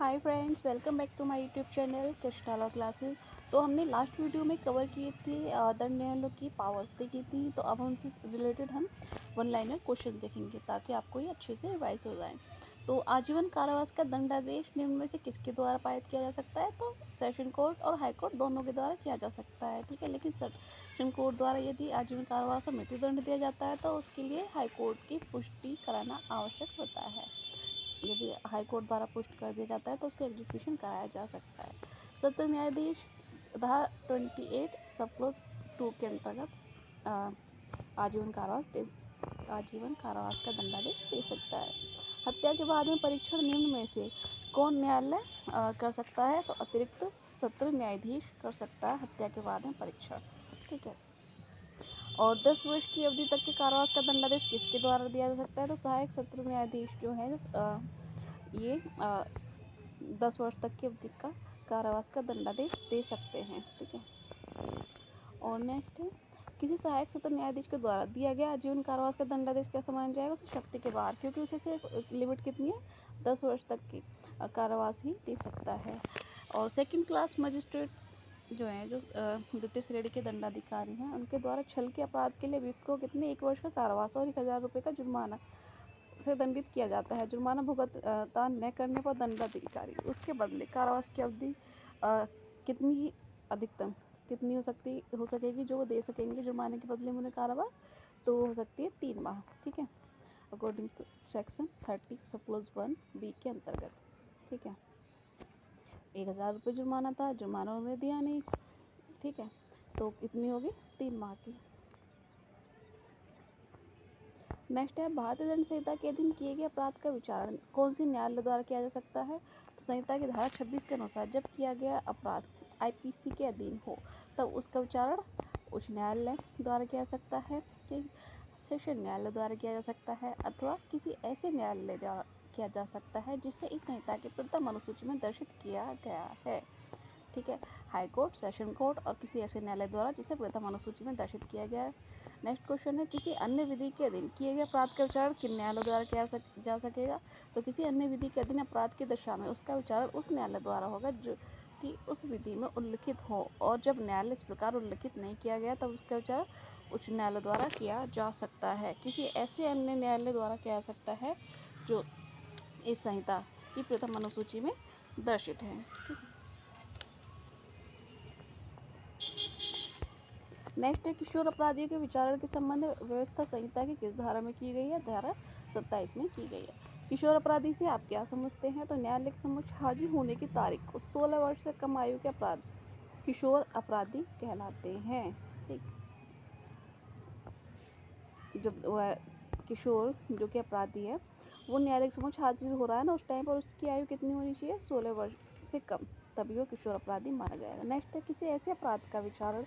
Hi friends, welcome back to my YouTube channel Krishna law classes. तो हमने last video में cover किए थे दंड न्यायालयों की पावर्स देखी थी। तो अब हमसे रिलेटेड हम वन लाइनर क्वेश्चन देखेंगे ताकि आपको ये अच्छे से रिवाइज हो जाए। तो आजीवन कारावास का दंडादेश निम्न में से किसके द्वारा पारित किया जा सकता है? तो सेशन कोर्ट और हाई कोर्ट दोनों के द्वारा किया जा सकता है, ठीक है। लेकिन सेशन कोर्ट द्वारा यदि आजीवन कारावास और मृत्यु दंड दिया जाता है तो उसके लिए हाई कोर्ट की पुष्टि कराना आवश्यक होता है। यदि हाई कोर्ट द्वारा पुष्ट कर दिया जाता है तो उसका एग्जीक्यूशन कराया जा सकता है। सत्र न्यायाधीश धारा 28 सब क्लोज 2 के अंतर्गत आजीवन कारावास का दंडादेश दे सकता है। हत्या के बाद में परीक्षण निम्न में से कौन न्यायालय कर सकता है? तो अतिरिक्त सत्र न्यायाधीश कर सकता है हत्या के बाद में परीक्षण, ठीक है। और 10 वर्ष की अवधि तक के कारावास का दंडादेश किसके द्वारा दिया जा सकता है? तो सहायक सत्र न्यायाधीश जो है ये 10 वर्ष तक की अवधि का कारावास का दंडादेश दे सकते हैं, ठीक है। और नेक्स्ट है, किसी सहायक सत्र न्यायाधीश के द्वारा दिया गया आजीवन कारावास का दंडादेश कैसा माना जाएगा? उसे शक्ति के बाहर, क्योंकि उसे सिर्फ लिमिट कितनी है, 10 वर्ष तक की कारावास ही दे सकता है। और सेकंड क्लास मजिस्ट्रेट जो है, जो द्वितीय श्रेणी के दंडाधिकारी हैं, उनके द्वारा छल के अपराध के लिए अभियुक्त को कितने 1 वर्ष का कारावास और 1000 रुपये का जुर्माना से दंडित किया जाता है। जुर्माना भुगतान न करने पर दंडाधिकारी उसके बदले कारावास की अवधि कितनी अधिकतम कितनी हो सकेगी जो वो दे सकेंगे जुर्माने के बदले में उन्हें कारावास, तो हो सकती है 3 माह, ठीक है, अकॉर्डिंग टू सेक्शन 30 सब क्लोज 1 बी के अंतर्गत, ठीक है। 1000 रुपये जुर्माना था, जुर्माना उन्होंने दिया नहीं, ठीक है, तो कितनी होगी 3 माह की। नेक्स्ट है, भारतीय दंड संहिता के अधीन किए गए अपराध का विचारण कौन सी न्यायालय द्वारा किया जा सकता है? तो संहिता की धारा 26 के अनुसार जब किया गया अपराध आईपीसी के अधीन हो तब उसका विचारण उच्च न्यायालय द्वारा किया जा सकता है, कि सेशन न्यायालय द्वारा किया जा सकता है, अथवा किसी ऐसे न्यायालय द्वारा किया जा सकता है जिसे इस संहिता के प्रथम अनुसूची में दर्शित किया गया है, ठीक है। हाई कोर्ट, सेशन कोर्ट और किसी ऐसे न्यायालय द्वारा जिसे प्रथम अनुसूची में दर्शित किया गया है। नेक्स्ट क्वेश्चन है, किसी अन्य विधि के अधीन किए गए अपराध का विचारण किन न्यायालय द्वारा किया जा सकेगा? तो किसी अन्य विधि के अधीन अपराध की दशा में उसका विचारण उस न्यायालय द्वारा होगा जो कि उस विधि में उल्लिखित हो, और जब न्यायालय इस प्रकार उल्लिखित नहीं किया गया तब उसका विचारण उच्च न्यायालय द्वारा किया जा सकता है। किसी ऐसे अन्य न्यायालय द्वारा किया जा सकता है जो इस संहिता की प्रथम अनुसूची में दर्शित है। नेक्स्ट है, किशोर अपराधियों के विचारण के संबंध में व्यवस्था संहिता की किस धारा में की गई है? धारा 27 में की गई है। किशोर अपराधी से आप क्या समझते हैं? तो न्यायालय के समक्ष हाजिर होने की तारीख को 16 वर्ष से कम आयु के अपराध किशोर अपराधी कहलाते हैं, ठीक। जब वह किशोर जो कि अपराधी है वो न्यायालय के समक्ष हाजिर हो रहा है ना, उस टाइम पर उसकी आयु कितनी होनी चाहिए? 16 वर्ष से कम, तभी वो किशोर अपराधी माना जाएगा। नेक्स्ट है, किसी ऐसे अपराध का विचारण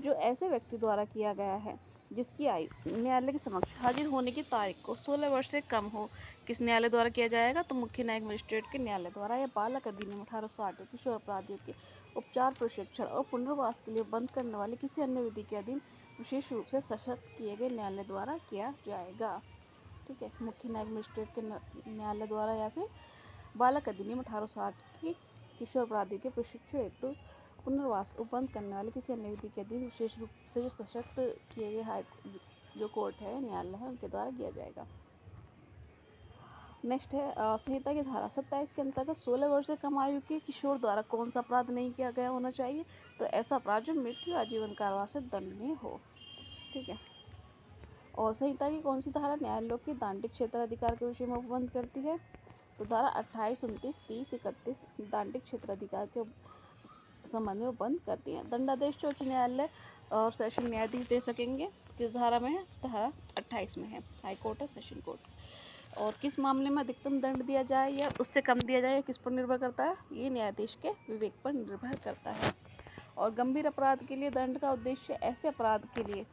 जो ऐसे व्यक्ति द्वारा किया गया है जिसकी आयु न्यायालय के समक्ष हाजिर होने की तारीख को 16 वर्ष से कम हो, किस न्यायालय द्वारा किया जाएगा? तो मुख्य न्यायिक मजिस्ट्रेट के न्यायालय द्वारा। या बालक अधिनियम 1860 किशोर अपराधियों के उपचार, प्रशिक्षण और पुनर्वास के लिए बंद करने वाले किसी अन्य विधि के अधीन विशेष रूप से सशक्त किए गए न्यायालय द्वारा किया जाएगा, ठीक है। मुख्य न्यायिक मजिस्ट्रेट के न्यायालय द्वारा या फिर बालक अधिनियम 1860 की किशोर अपराधियों के प्रशिक्षण हेतु पुनर्वास को बंद करने वाले किसी अन्य विधि के अधीन विशेष रूप से जो सशक्त किए गए हाई जो कोर्ट है, न्यायालय है, उनके द्वारा किया जाएगा। नेक्स्ट है, संहिता की धारा 27 के अंतर्गत 16 वर्ष से कम आयु के किशोर द्वारा कौन सा अपराध नहीं किया गया होना चाहिए? तो ऐसा अपराध जो मृत्यु आजीवन कारावास से दंडनीय हो, ठीक है। और संहिता की कौन सी धारा न्यायालयों के दांडिक क्षेत्राधिकार के विषय में उपबंध करती है? तो धारा 28, 29, 30, 31 दांडिक क्षेत्राधिकार के संबंध में उपबंध करती हैं। दंडादेश उच्च न्यायालय और सेशन न्यायाधीश दे सकेंगे, किस धारा में है? धारा 28 में है, हाई कोर्ट और सेशन कोर्ट। और किस मामले में अधिकतम दंड दिया जाए या उससे कम दिया जाए, किस पर निर्भर करता है? ये न्यायाधीश के विवेक पर निर्भर करता है। और गंभीर अपराध के लिए दंड का उद्देश्य ऐसे अपराध के लिए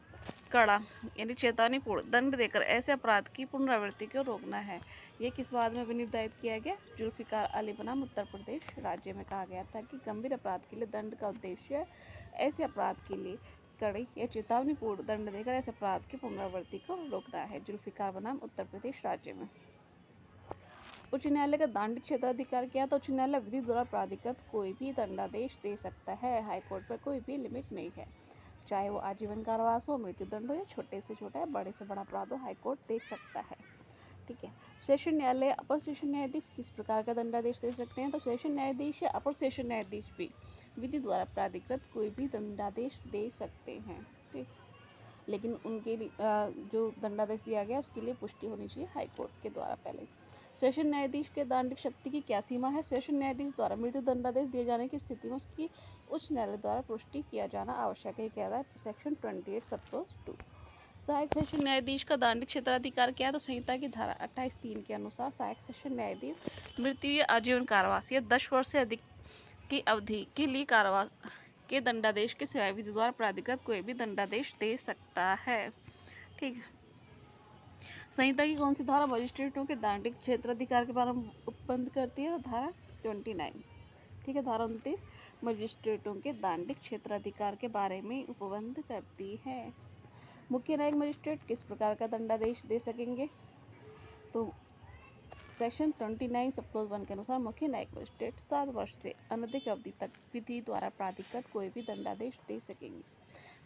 कड़ा यानी चेतावनीपूर्ण दंड देकर ऐसे अपराध की पुनरावृत्ति को रोकना है। ये किस बाद में विनिर्धारित किया गया? जुल्फिकार अली बनाम उत्तर प्रदेश राज्य में कहा गया था कि गंभीर अपराध के लिए दंड का उद्देश्य ऐसे अपराध के लिए कड़ी या चेतावनीपूर्ण दंड देकर ऐसे अपराध की पुनरावृत्ति को रोकना है। जुल्फिकार बनाम उत्तर प्रदेश राज्य में। उच्च न्यायालय का दंड क्षेत्राधिकार क्या है? तो उच्च न्यायालय विधि द्वारा प्राधिकृत कोई भी दंडादेश दे सकता है। हाईकोर्ट पर कोई भी लिमिट नहीं है, चाहे वो आजीवन कारावास हो, मृत्युदंड हो या छोटे से छोटा या बड़े से बड़ा अपराध हो, हाईकोर्ट दे सकता है। ठीक है। सेशन न्यायालय, अपर सेशन न्यायाधीश किस प्रकार का दंडादेश दे सकते हैं? तो सेशन न्यायाधीश या अपर सेशन न्यायाधीश भी विधि द्वारा प्राधिकृत कोई भी दंडादेश दे सकते हैं। ठीक, लेकिन उनके जो दंडादेश दिया गया उसके लिए पुष्टि होनी चाहिए हाईकोर्ट के द्वारा पहले। सेशन न्यायाधीश के दंडिक शक्ति की क्या सीमा है? सेशन न्यायाधीश द्वारा मृत्यु दंडादेश दिए जाने की स्थिति में उसकी उच्च न्यायालय द्वारा पुष्टि किया जाना आवश्यक है, कह रहा है सेक्शन 28 सब क्लॉज 2। सहायक सेशन न्यायाधीश का दंडिक क्षेत्राधिकार क्या है? तो संहिता की धारा 28(3) के अनुसार सहायक सेशन न्यायाधीश मृत्यु या आजीवन कारावास या 10 वर्ष से अधिक की अवधि के लिए कारावास के दंडादेश के सिवाय विधि द्वारा प्राधिकृत कोई भी दंडादेश दे सकता है। ठीक। संहिता की कौन सी धारा मजिस्ट्रेटों के दंडिक क्षेत्राधिकार के बारे में उपबंध करती है? धारा 29। ठीक है। धारा 29 मजिस्ट्रेटों के दंडिक क्षेत्राधिकार के बारे में उपबंध करती है। मुख्य न्यायिक मजिस्ट्रेट किस प्रकार का दंडादेश दे सकेंगे? तो सेक्शन 29 सब क्लॉज 1 के अनुसार मुख्य न्यायिक मजिस्ट्रेट 7 वर्ष से अनधिक अवधि तक विधि द्वारा प्राधिकृत कोई भी दंडादेश दे सकेंगे।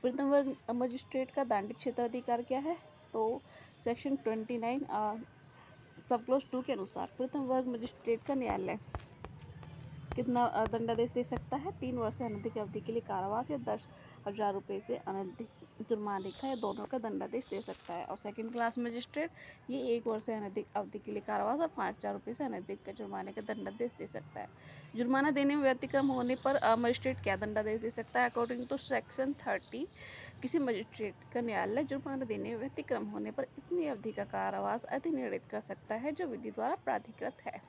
प्रथम वर्ग मजिस्ट्रेट का दंडिक क्षेत्राधिकार क्या है? तो सेक्शन 29 सब क्लॉज 2 के अनुसार प्रथम वर्ग मजिस्ट्रेट का न्यायालय कितना दंडादेश दे सकता है? 3 वर्ष से अनधिक अवधि के लिए कारावास या 10,000 रुपये से अनधिक जुर्माने का या दोनों का दंडादेश दे सकता है। और सेकंड क्लास मजिस्ट्रेट ये 1 वर्ष से अनधिक अवधि के लिए कारावास और 5,000 रुपये से अनधिक का जुर्माने का दंडादेश दे सकता है। जुर्माना देने में व्यतिक्रम होने पर मजिस्ट्रेट क्या दंडादेश दे सकता है? अकॉर्डिंग टू सेक्शन 30 किसी मजिस्ट्रेट का न्यायालय जुर्माना देने में व्यतिक्रम होने पर इतनी अवधि का कारावास अधिनिर्णित कर सकता है जो विधि द्वारा प्राधिकृत है,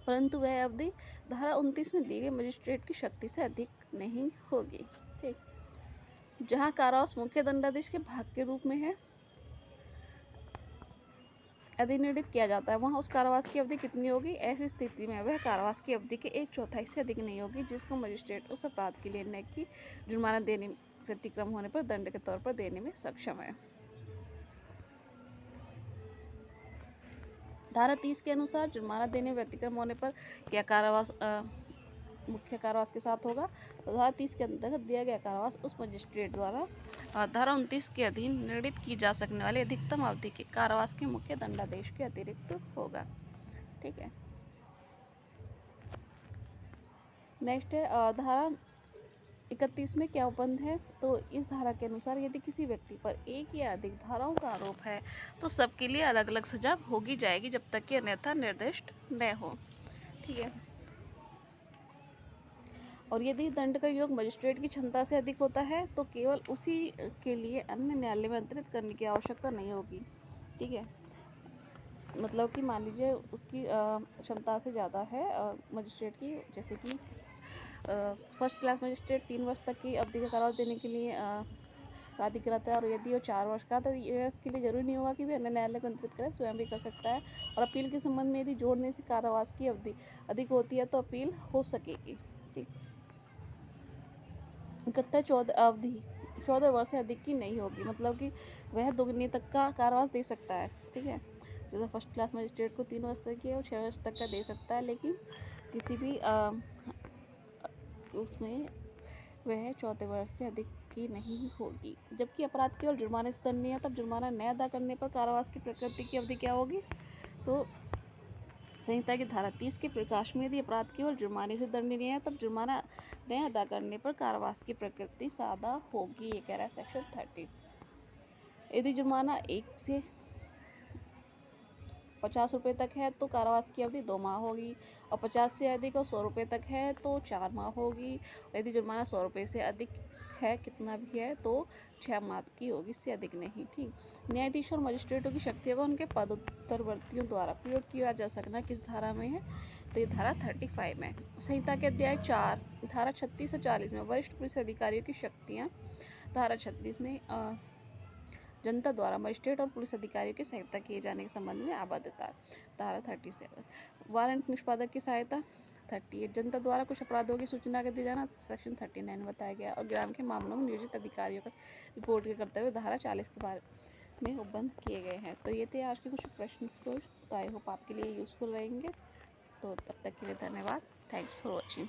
परंतु वह अवधि धारा 29 में दी गई मजिस्ट्रेट की शक्ति से अधिक नहीं होगी। ठीक। जहां कारावास मुख्य दंडादेश के भाग के रूप में है अधिनिर्णित किया जाता है, वहां उस कारावास की अवधि कितनी होगी? ऐसी स्थिति में वह कारावास की अवधि के 1/4 से अधिक नहीं होगी जिसको मजिस्ट्रेट उस अपराध के लिए न कि जुर्माना देने व्यतिक्रम होने पर दंड के तौर पर देने में सक्षम है। धारा 30 के अनुसार जुर्माना देने व्यतिक्रम होने पर क्या कारावास मुख्य कारावास के साथ होगा? तो धारा 30 के अंतर्गत दिया गया कारावास उस मजिस्ट्रेट द्वारा धारा 29 के अधीन निर्णित की जा सकने वाली अधिकतम अवधि के कारावास के मुख्य दंडादेश के अतिरिक्त होगा। ठीक है। नेक्स्ट है धारा 31 में क्या उपबंध है? तो इस धारा के अनुसार यदि किसी व्यक्ति पर एक या अधिक धाराओं का आरोप है तो सबके लिए अलग अलग सजा भोगी जाएगी जब तक कि अन्यथा निर्दिष्ट न हो। ठीक है। और यदि दंड का योग मजिस्ट्रेट की क्षमता से अधिक होता है तो केवल उसी के लिए अन्य न्यायालय में अंतरित करने की आवश्यकता नहीं होगी। ठीक है। मतलब कि मान लीजिए उसकी क्षमता से ज़्यादा है मजिस्ट्रेट की, जैसे कि फर्स्ट क्लास मजिस्ट्रेट 3 वर्ष तक की अवधि का कारावास देने के लिए प्राधिकृत है, और यदि वो 4 वर्ष का तो ये इसके लिए जरूरी नहीं होगा कि वे अन्य न्यायालय को अंतरित करे, स्वयं भी कर सकता है। और अपील के संबंध में यदि जोड़ने से कारावास की अवधि अधिक होती है तो अपील हो सकेगी। ठीक। इकट्ठा 14 वर्ष से अधिक की नहीं होगी, मतलब कि वह दुगनी तक का कारावास दे सकता है। ठीक है। जैसे फर्स्ट क्लास मजिस्ट्रेट को 3 वर्ष तक की और 6 वर्ष तक का दे सकता है, लेकिन किसी भी उसमें वह 14 वर्ष से अधिक की नहीं होगी। जबकि अपराध केवल जुर्माने से दंडनीय है, तब जुर्माना न अदा करने पर कारावास की प्रकृति की अवधि क्या होगी? तो संहिता की धारा 30 के प्रकाश में यदि अपराध केवल जुर्माने से दंडनीय है तब जुर्माना न अदा करने पर कारावास की प्रकृति सादा होगी, ये कह रहा है सेक्शन 30। यदि जुर्माना 1 से 50 रुपये तक है तो कारावास की अवधि 2 माह होगी, और 50 से अधिक और 100 रुपये तक है तो 4 माह होगी। यदि जुर्माना 100 रुपये से अधिक है, कितना भी है, तो 6 माह की होगी, इससे अधिक नहीं। ठीक। न्यायाधीश और मजिस्ट्रेटों की शक्तियों को उनके पद उत्तरवर्तियों द्वारा प्रयोग किया जा सकना किस धारा में है? तो ये धारा 35 में। संहिता के अध्याय 4 धारा 36 से 40 में वरिष्ठ पुलिस अधिकारियों की शक्तियाँ, धारा 36 में जनता द्वारा मजिस्ट्रेट और पुलिस अधिकारियों की सहायता किए जाने के संबंध में आबद्धता, धारा 37। वारंट निष्पादक की सहायता 38। जनता द्वारा कुछ अपराधों की सूचना कर दी जाना, सेक्शन 39 बताया गया। और ग्राम के मामलों में नियोजित अधिकारियों का रिपोर्ट के कर्तव्य, धारा 40 के में वो बंद किए गए हैं। तो ये थे आज के कुछ प्रश्न उत्तर, तो आई होप आपके लिए यूज़फुल रहेंगे। तो तब तक के लिए धन्यवाद। Thanks for watching.